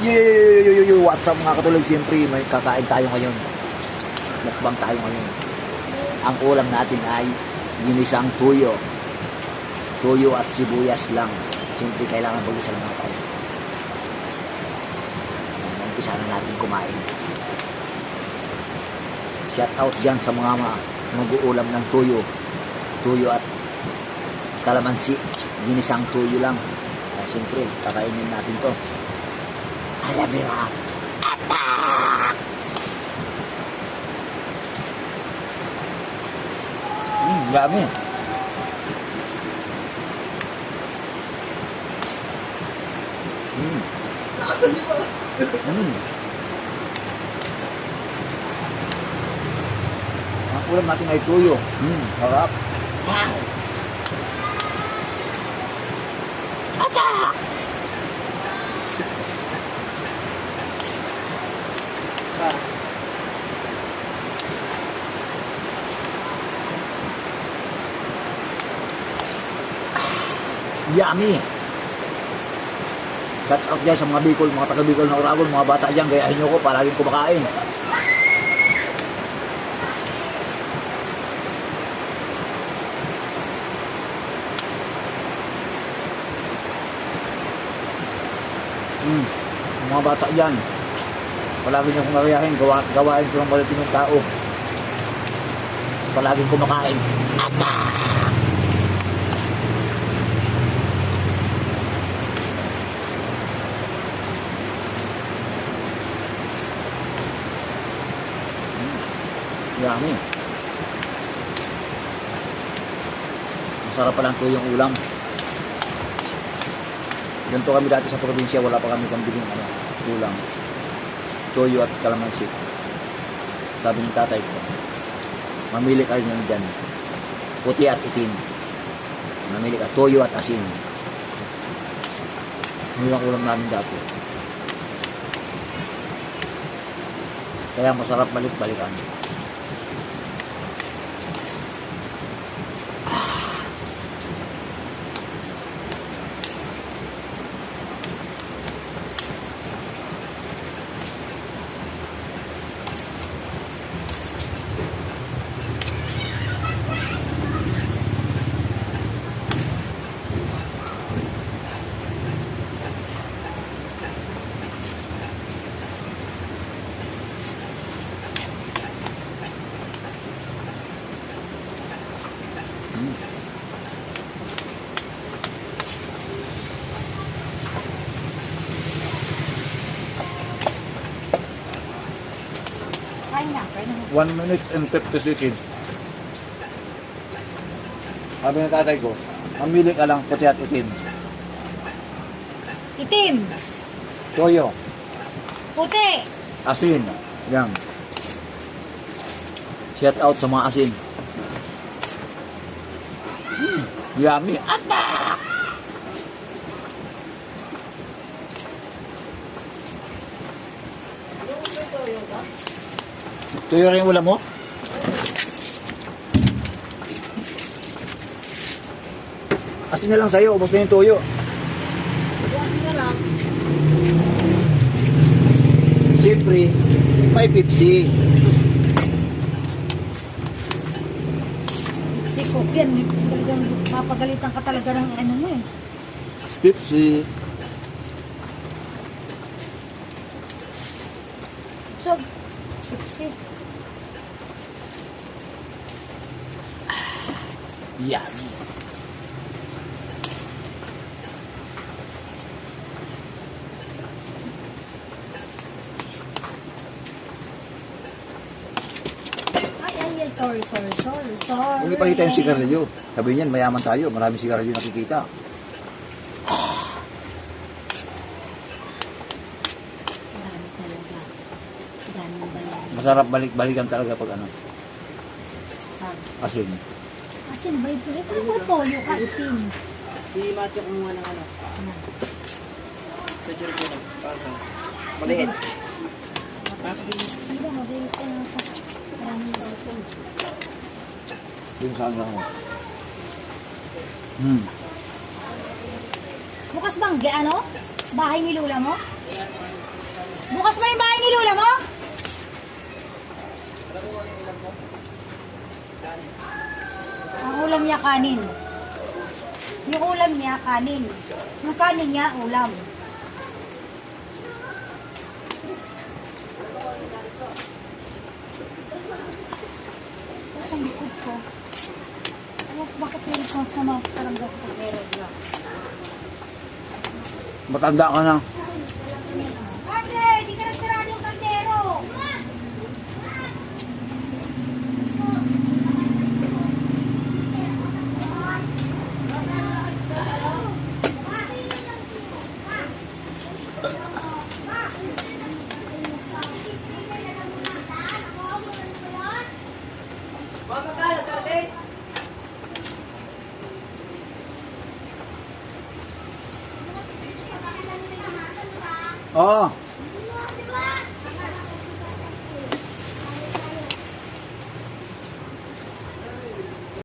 What's up mga katulog? Siyempre may kakain tayo ngayon. Mukbang tayo ngayon. Ang ulam natin ay ginisang tuyo. Tuyo at sibuyas lang. Siyempre kailangan bagusan mga tayo. Umpisa na natin kumain. Shout out dyan sa mga mag-uulam ng tuyo. Tuyo at kalamansi. Ginisang tuyo lang. Siyempre kakainin natin to. Alamira. Attack! Dami. Ang ulam natin ay tuyo. Harap. Wow! Attack! Yummy! Shout out dyan sa mga Bicol, mga taga-Bicol na Uragon, mga bata dyan, gayahin nyo ko, palaging kumakain. Mga bata dyan, palaging nyo kumakain, gawain ko ng malatinong tao. Palaging kumakain. Attack! Yummy. Masarap pa lang ito yung ulam. Ganito kami dati sa probinsya, wala pa kami kambiling ulam. Toyo at kalamansi. Sabi ni tatay ko, mamili ka rin dyan. Puti at itim. Mamili ka, toyo at asin. Yun ang ulam namin dati. Kaya masarap balik-balikan. Kain na. 1 minute and 50 seconds. Sabi ng tatay ko, mamili ka lang puti at itim. Itim. Toyo, Puti. asin. Yan. Shout out sa mga asin. Yummy. Attack! Tuyo rin yung ulam mo? Asin na lang sa'yo, ubos na yung tuyo. Asin na lang. Siyempre, may Pepsi. Si Coke yan. Talagang mapagalitan ka talaga ng ano mo eh. Pepsi. So, Pepsi. Yummy. Ay, sorry. Huwag ipakita yung sigarilyo. Sabi niyan, mayaman tayo. Maraming sigarilyo nakikita. Dami talaga. Dami ba? Masarap balik-balikan talaga pag ano. Asin. Asin ba ito? Ito ba toyo ka itim? Si Matthew kumuha ng ano? Sa Jericho. Maliit. Hindi ba, mabilis ka na. Maraming ito. Yung saan lang mo. Bukas bangge, ano? Bahay ni Lula mo? Bukas mo yung bahay ni Lula mo? Ang ulam niya kanin. Yung ulam niya kanin. Yung kanin niya ulam. Ang likod ko. Bakit meron ko sa mga karanggas ko? Meron lang. Matanda ka na. Ate, di ka nagsarado yung kaldero. Oo.